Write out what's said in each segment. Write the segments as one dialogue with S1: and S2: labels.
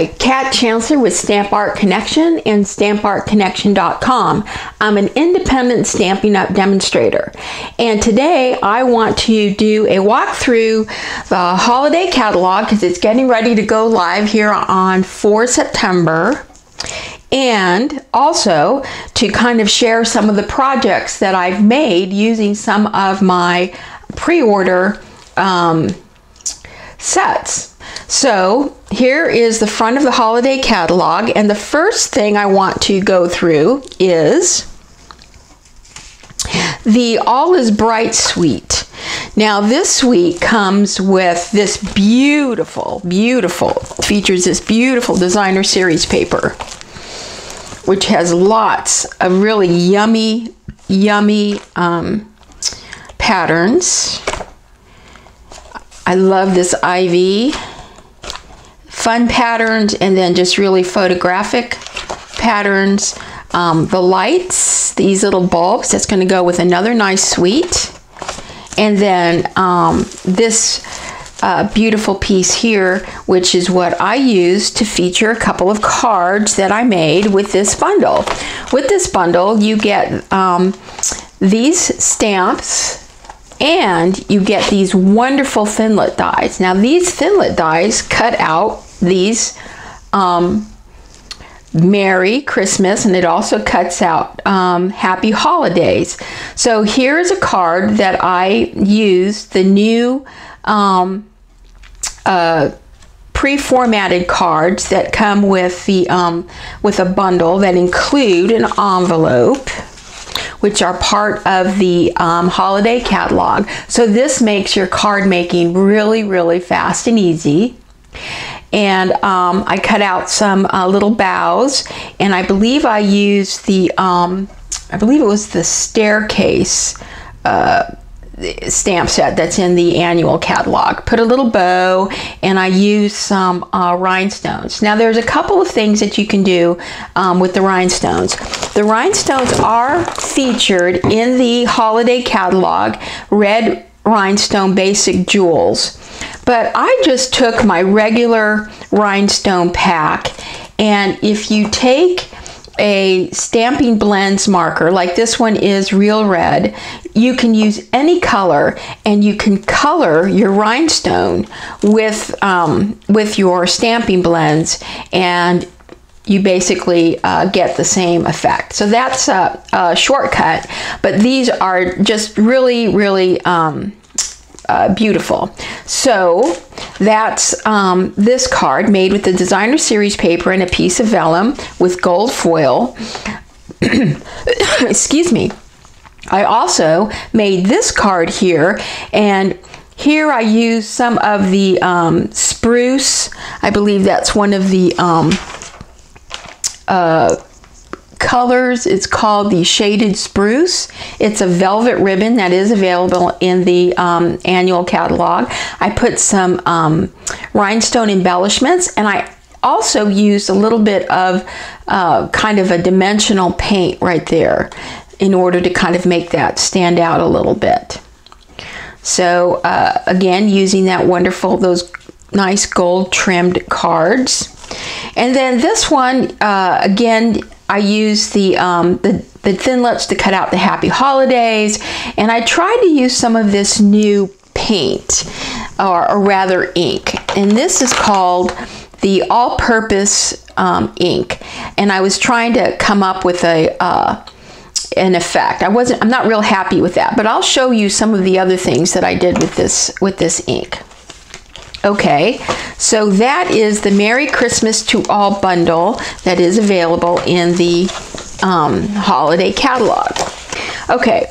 S1: Hi, Kat Chancellor with Stamp Art Connection and StampArtConnection.com. I'm an independent Stampin' Up! Demonstrator, and today I want to do a walkthrough the holiday catalog because it's getting ready to go live here on 4 September, and also to kind of share some of the projects that I've made using some of my pre-order sets. So here is the front of the holiday catalog, and the first thing I want to go through is the All Is Bright suite. Now this suite comes with this features this beautiful designer series paper, which has lots of really yummy patterns. I love this ivy, fun patterns, and then just really photographic patterns. The lights, these little bulbs, that's going to go with another nice suite. And then this beautiful piece here, which is what I used to feature a couple of cards that I made with this bundle. With this bundle, you get these stamps, and you get these wonderful Thinlit dies. Now these Thinlit dies cut out these Merry Christmas, and it also cuts out Happy Holidays. So here's a card that I used, the new pre-formatted cards that come with the with a bundle that include an envelope, which are part of the holiday catalog. So this makes your card making really fast and easy. And I cut out some little bows, and I believe I used the, I believe it was the staircase stamp set that's in the annual catalog. Put a little bow, and I used some rhinestones. Now there's a couple of things that you can do with the rhinestones. The rhinestones are featured in the holiday catalog, red rhinestone basic jewels. But I just took my regular rhinestone pack, and if you take a Stampin' Blends marker, like this one is real red, you can use any color, and you can color your rhinestone with your Stampin' Blends, and you basically get the same effect. So that's a shortcut, but these are just really beautiful. So that's this card made with the designer series paper and a piece of vellum with gold foil. Excuse me. I also made this card here, and here I used some of the spruce. I believe that's one of the colors. It's called the Shaded Spruce. It's a velvet ribbon that is available in the annual catalog. I put some rhinestone embellishments, and I also used a little bit of kind of a dimensional paint right there in order to kind of make that stand out a little bit. So again, using that wonderful, those nice gold trimmed cards. And then this one, again, I used the Thinlits to cut out the Happy Holidays, and I tried to use some of this new paint, or rather ink, and this is called the All-Purpose ink, and I was trying to come up with an effect. I'm not real happy with that, but I'll show you some of the other things that I did with this ink. Okay, so that is the Merry Christmas to All bundle that is available in the holiday catalog. Okay,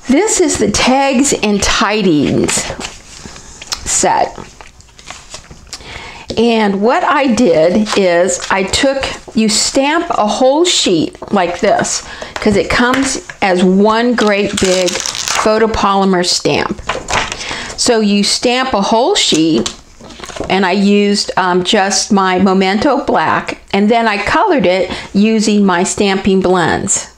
S1: this is the Tags and Tydings set. And what I did is you stamp a whole sheet like this, because it comes as one great big photopolymer stamp. So you stamp a whole sheet, and I used just my Memento Black, and then I colored it using my Stampin' Blends.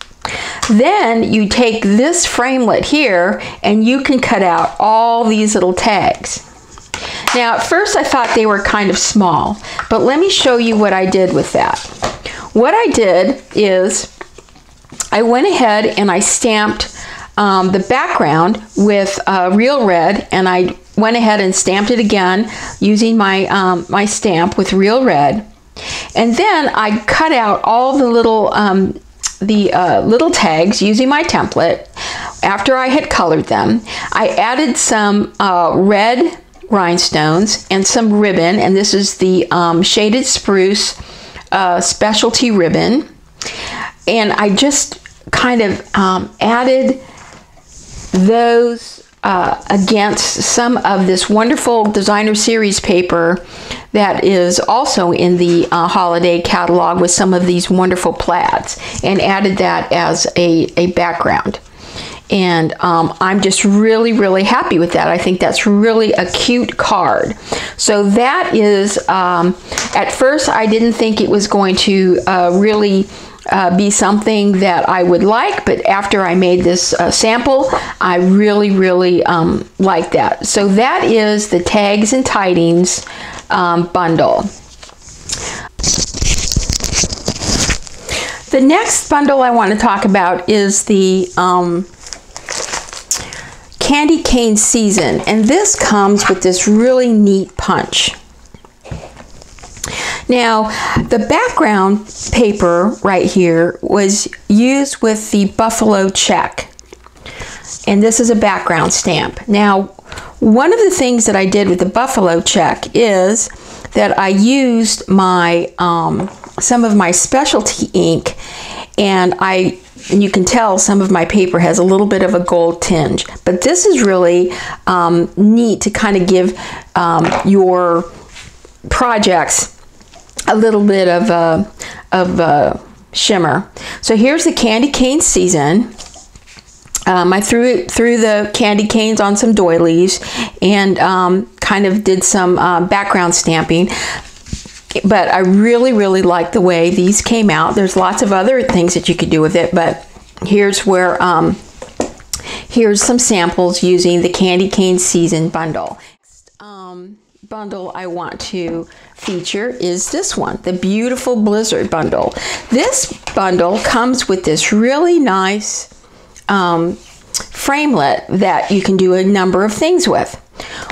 S1: Then you take this framelit here, and you can cut out all these little tags. Now at first I thought they were kind of small, but let me show you what I did with that. What I did is I went ahead and I stamped the background with real red, and I went ahead and stamped it again using my my stamp with real red, and then I cut out all the little little tags using my template. After I had colored them, I added some red rhinestones and some ribbon, and this is the Shaded Spruce specialty ribbon, and I just kind of added those against some of this wonderful designer series paper that is also in the holiday catalog with some of these wonderful plaids, and added that as a background. And I'm just really happy with that. I think that's really a cute card. So that is, at first I didn't think it was going to really be something that I would like, but after I made this sample, I really like that. So that is the Tags and Tydings bundle. The next bundle I want to talk about is the Candy Cane Season, and this comes with this really neat punch. Now, the background paper right here was used with the buffalo check, and this is a background stamp. Now, one of the things that I did with the buffalo check is that I used my some of my specialty ink, and you can tell some of my paper has a little bit of a gold tinge, but this is really neat to kind of give your projects a little bit of shimmer. So here's the Candy Cane Season. I threw the candy canes on some doilies and kind of did some background stamping. But I really like the way these came out. There's lots of other things that you could do with it, but here's where here's some samples using the Candy Cane Season bundle. Bundle I want to feature is this one, the Beautiful Blizzard bundle. This bundle comes with this really nice framelit that you can do a number of things with.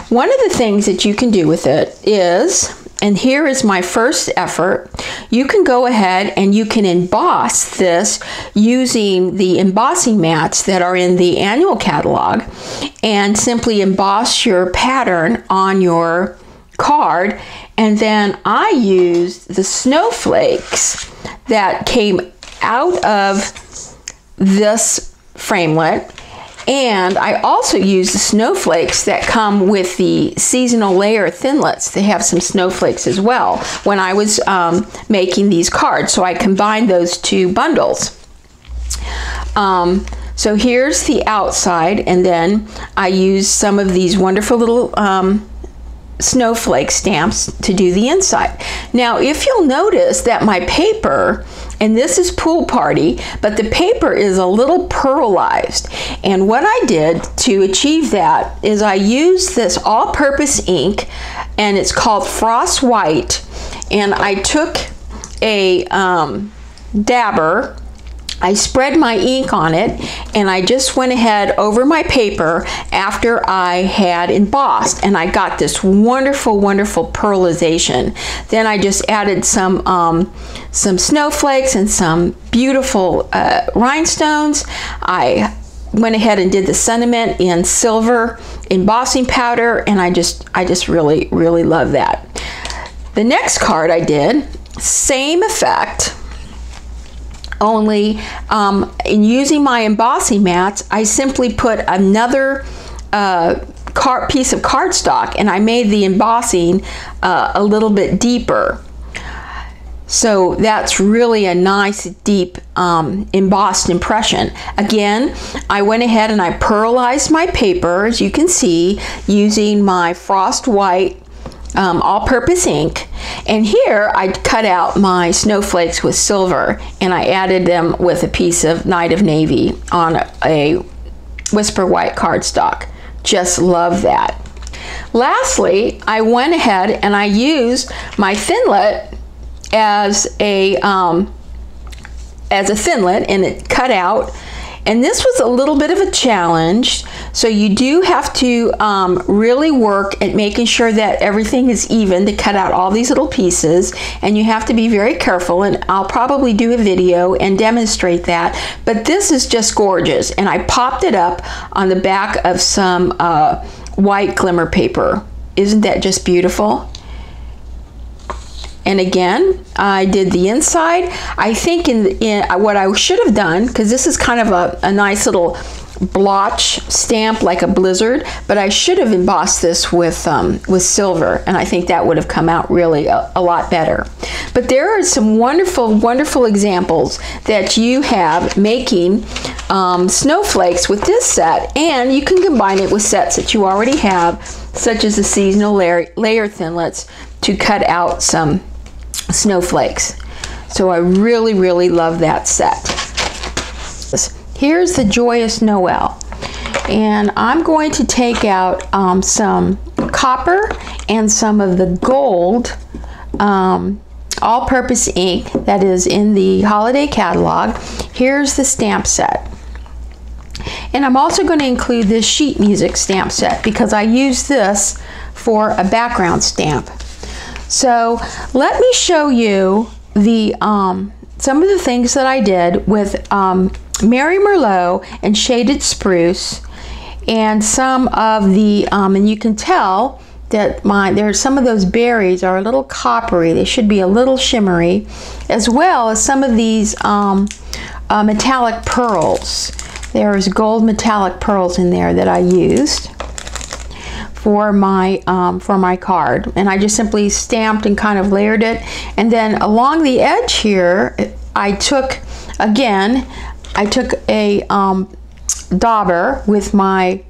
S1: One of the things that you can do with it is, and here is my first effort, you can go ahead and you can emboss this using the embossing mats that are in the annual catalog, and simply emboss your pattern on your card. And then I used the snowflakes that came out of this framelit, and I also used the snowflakes that come with the seasonal layer thinlits. They have some snowflakes as well when I was making these cards, so I combined those two bundles. So here's the outside, and then I used some of these wonderful little snowflake stamps to do the inside. Now, if you'll notice that my paper, and this is Pool Party, but the paper is a little pearlized, and what I did to achieve that is I used this all-purpose ink, and it's called Frost White, and I took a dabber, I spread my ink on it, and I just went ahead over my paper after I had embossed, and I got this wonderful pearlization. Then I just added some snowflakes and some beautiful rhinestones. I went ahead and did the sentiment in silver embossing powder, and I just really love that. The next card I did, same effect, only in using my embossing mats, I simply put another piece of cardstock, and I made the embossing a little bit deeper. So that's really a nice deep embossed impression. Again, I went ahead and I pearlized my paper, as you can see, using my Frost White all-purpose ink, and here I cut out my snowflakes with silver, and I added them with a piece of Night of Navy on a Whisper White cardstock. Just love that. Lastly, I went ahead and I used my Thinlet as a Thinlet, and it cut out. And this was a little bit of a challenge, so you do have to really work at making sure that everything is even to cut out all these little pieces, and you have to be very careful, and I'll probably do a video and demonstrate that. But this is just gorgeous, and I popped it up on the back of some white glimmer paper. Isn't that just beautiful? And again, I did the inside. I think in what I should have done, because this is kind of a nice little blotch stamp like a blizzard, but I should have embossed this with silver, and I think that would have come out really a lot better. But there are some wonderful, wonderful examples that you have making snowflakes with this set, and you can combine it with sets that you already have, such as the seasonal layer Thinlets, to cut out some snowflakes. So I really, really love that set. Here's the Joyous Noel, and I'm going to take out some copper and some of the gold all-purpose ink that is in the holiday catalog. Here's the stamp set. And I'm also going to include this sheet music stamp set because I use this for a background stamp. So let me show you the some of the things that I did with Merry Merlot and Shaded Spruce, and some of the and you can tell that there's some of those berries are a little coppery. They should be a little shimmery, as well as some of these metallic pearls. There's gold metallic pearls in there that I used for my card, and I just simply stamped and kind of layered it. And then along the edge here, I took a dauber with my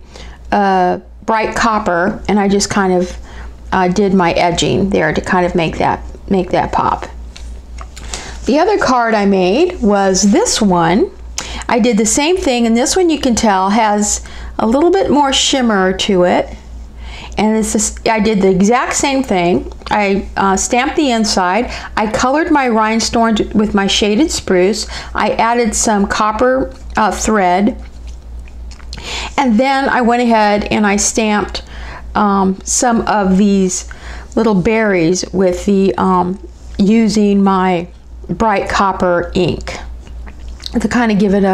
S1: bright copper, and I just kind of did my edging there to kind of make that pop. The other card I made was this one. I did the same thing, and this one you can tell has a little bit more shimmer to it. And I did the exact same thing. I stamped the inside. I colored my rhinestones with my Shaded Spruce. I added some copper thread. And then I went ahead and I stamped some of these little berries with the using my bright copper ink to kind of give it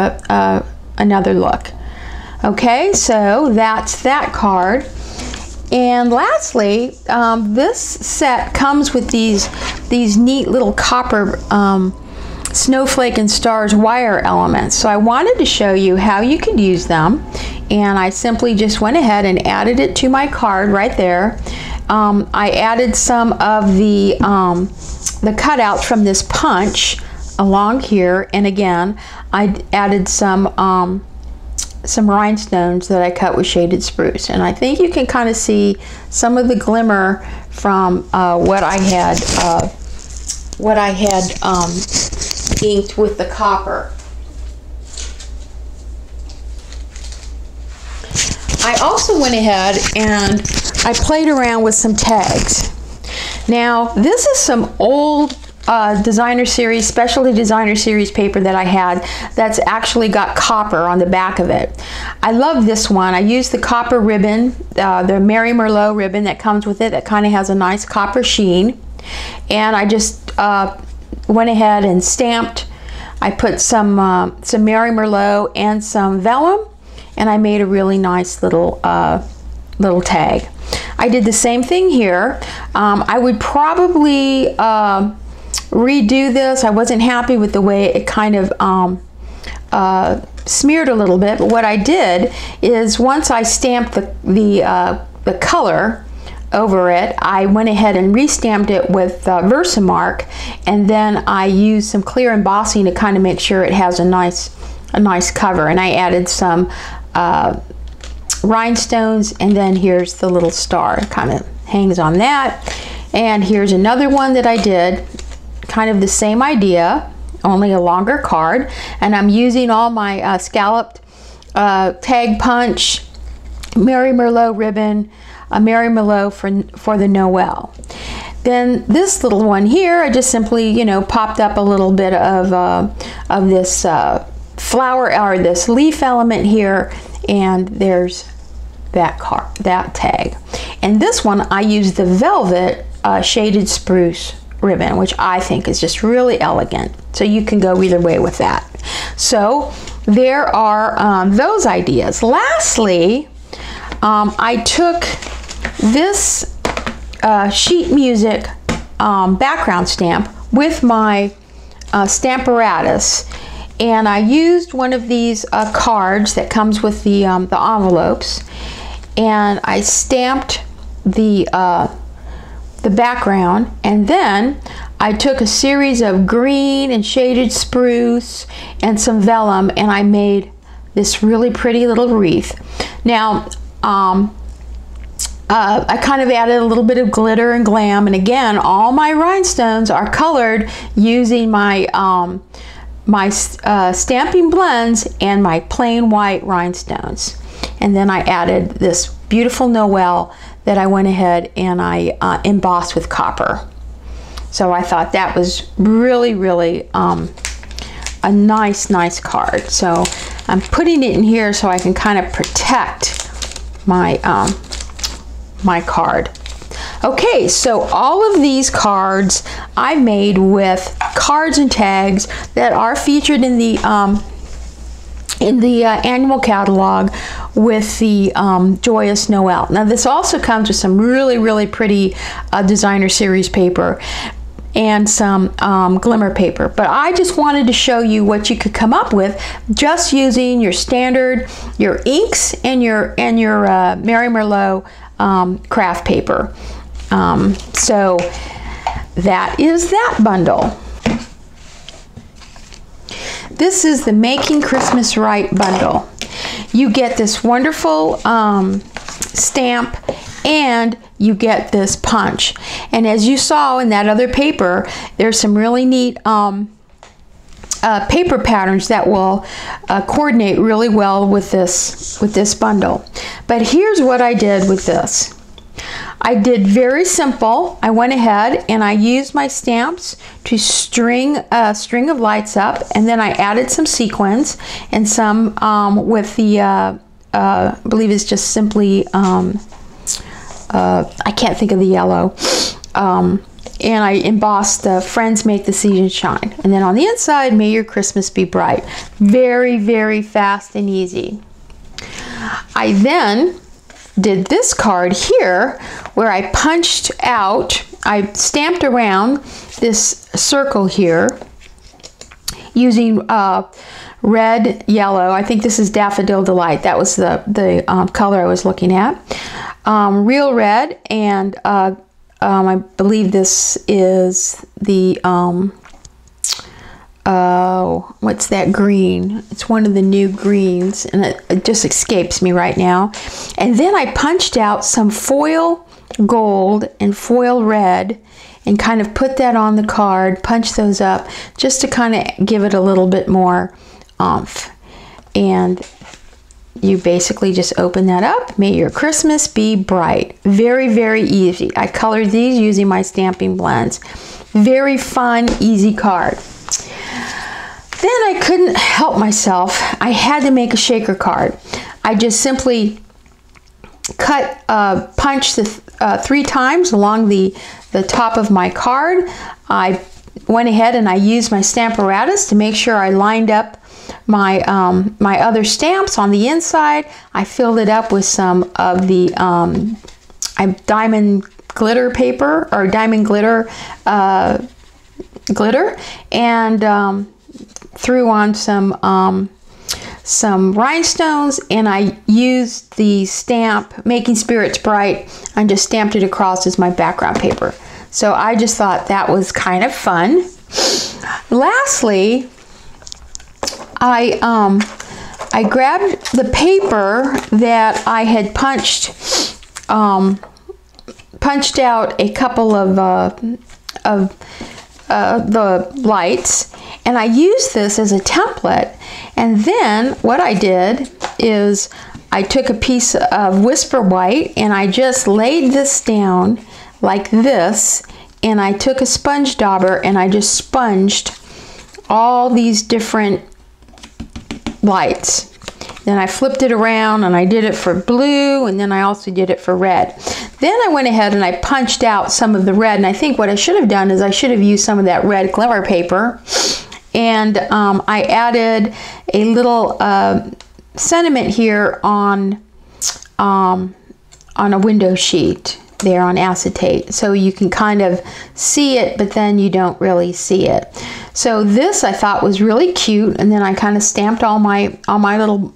S1: another look. Okay, so that's that card. And lastly, this set comes with these neat little copper snowflake and stars wire elements. So I wanted to show you how you could use them, and I simply just went ahead and added it to my card right there. I added some of the cutouts from this punch along here, and again I added some rhinestones that I cut with Shaded Spruce, and I think you can kind of see some of the glimmer from what I had inked with the copper. I also went ahead and I played around with some tags. Now this is some old designer series, specialty designer series paper that I had that's actually got copper on the back of it. I love this one. I used the copper ribbon, the Merry Merlot ribbon that comes with it, that kind of has a nice copper sheen. And I just went ahead and stamped. I put some Merry Merlot and some vellum, and I made a really nice little tag. I did the same thing here. I would probably redo this. I wasn't happy with the way it kind of smeared a little bit, but what I did is once I stamped the color over it, I went ahead and restamped it with Versamark, and then I used some clear embossing to kind of make sure it has a nice cover, and I added some rhinestones, and then here's the little star. It kind of hangs on that. And here's another one that I did, kind of the same idea, only a longer card, and I'm using all my scalloped tag punch, Merry Merlot ribbon, a Mary Merlot for the Noel. Then this little one here, I just simply, you know, popped up a little bit of this flower or this leaf element here, and there's that tag. And this one I used the velvet shaded spruce ribbon, which I think is just really elegant. So you can go either way with that. So there are those ideas. Lastly, I took this sheet music background stamp with my Stamparatus, and I used one of these cards that comes with the envelopes, and I stamped the background, and then I took a series of green and shaded spruce and some vellum, and I made this really pretty little wreath. Now I kind of added a little bit of glitter and glam, and again, all my rhinestones are colored using my Stampin' blends and my plain white rhinestones. And then I added this beautiful Noel that I went ahead and I embossed with copper. So I thought that was really, really a nice card. So I'm putting it in here so I can kind of protect my my card. Okay, so all of these cards I made with cards and tags that are featured in the annual catalog with the Joyous Noel. Now this also comes with some really pretty designer series paper and some glimmer paper, but I just wanted to show you what you could come up with just using your standard, your inks and your Mary Merlot craft paper. So that is that bundle. This is the Making Christmas Right bundle. You get this wonderful stamp, and you get this punch. And as you saw in that other paper, there's some really neat paper patterns that will coordinate really well with this bundle. But here's what I did with this. I did very simple. I went ahead and I used my stamps to string a string of lights up, and then I added some sequins and some with the I believe it's just simply I can't think of the yellow, and I embossed the Friends Make the Season Shine, and then on the inside, May Your Christmas Be Bright. Very fast and easy. I then did this card here where I punched out, I stamped around this circle here using red, yellow. I think this is Daffodil Delight. That was the color I was looking at. Real red, and I believe this is the what's that green? It's one of the new greens, and it just escapes me right now. And then I punched out some foil gold and foil red and kind of put that on the card, punch those up just to kind of give it a little bit more oomph. And you basically just open that up. May your Christmas be bright. Very easy. I colored these using my Stampin' blends. Very fun, easy card. Then I couldn't help myself. I had to make a shaker card. I just simply punched the 3 times along the top of my card. I went ahead and I used my Stamparatus to make sure I lined up my my other stamps on the inside. I filled it up with some of the diamond glitter paper, or diamond glitter and threw on some rhinestones, and I used the stamp Making Spirits Bright and just stamped it across as my background paper. So I just thought that was kind of fun. Lastly, I grabbed the paper that I had punched out a couple of the lights, and I used this as a template. And then what I did is I took a piece of Whisper White and I just laid this down like this, and I took a sponge dauber and I just sponged all these different lights. Then I flipped it around and I did it for blue, and then I also did it for red. Then I went ahead and I punched out some of the red, and I think what I should have done is I should have used some of that red glimmer paper, and I added a little sentiment here on a window sheet there on acetate, so you can kind of see it, but then you don't really see it. So this I thought was really cute, and then I kind of stamped all my little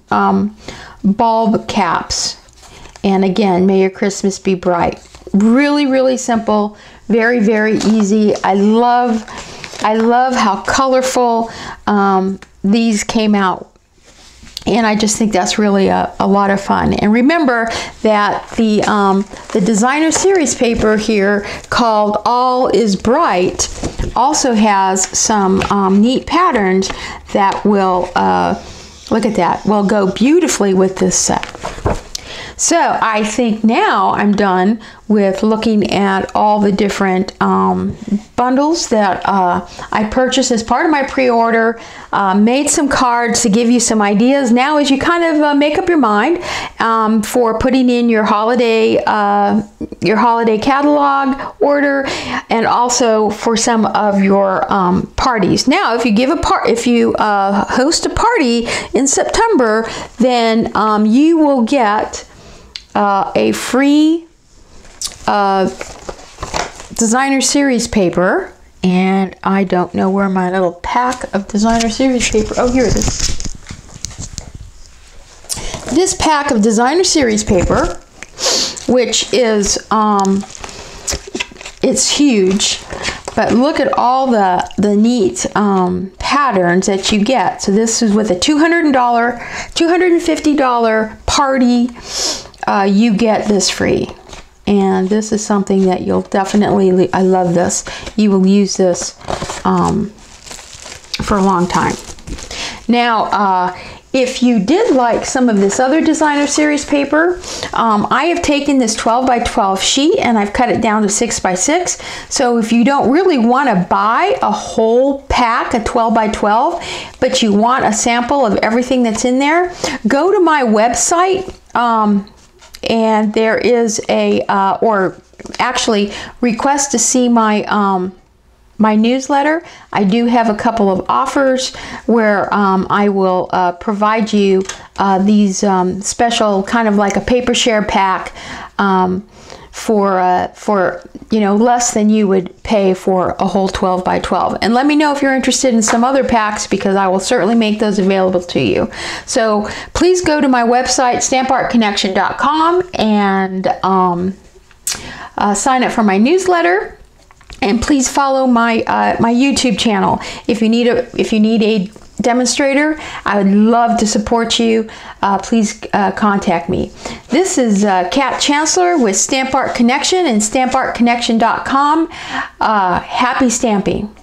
S1: bulb caps. And again, may your Christmas be bright. Really, really simple, very, very easy. I love how colorful these came out. And I just think that's really a lot of fun. And remember that the designer series paper here called All is Bright also has some neat patterns that will, look at that, will go beautifully with this set. So I think now I'm done with looking at all the different bundles that I purchased as part of my pre-order, made some cards to give you some ideas. Now as you kind of make up your mind for putting in your holiday catalog order, and also for some of your parties. Now if you host a party in September, then you will get a free designer series paper, and I don't know where my little pack of designer series paper, oh here it is. This pack of designer series paper, which is it's huge, but look at all the neat patterns that you get. So this is with a $250 party. You get this free, and this is something that you'll definitely, I love this. You will use this for a long time. Now, if you did like some of this other designer series paper, I have taken this 12 by 12 sheet and I've cut it down to 6 by 6. So if you don't really want to buy a whole pack, a 12 by 12, but you want a sample of everything that's in there, go to my website. And there is a, or actually request to see my my newsletter. I do have a couple of offers where I will provide you these special, kind of like a paper share pack for you know, less than you would pay for a whole 12 by 12. And let me know if you're interested in some other packs, because I will certainly make those available to you. So please go to my website, stampartconnection.com, and sign up for my newsletter. And please follow my my YouTube channel. If you need a demonstrator, I would love to support you. Please contact me. This is Kat Chancellor with Stamp Art Connection and stampartconnection.com. Happy stamping.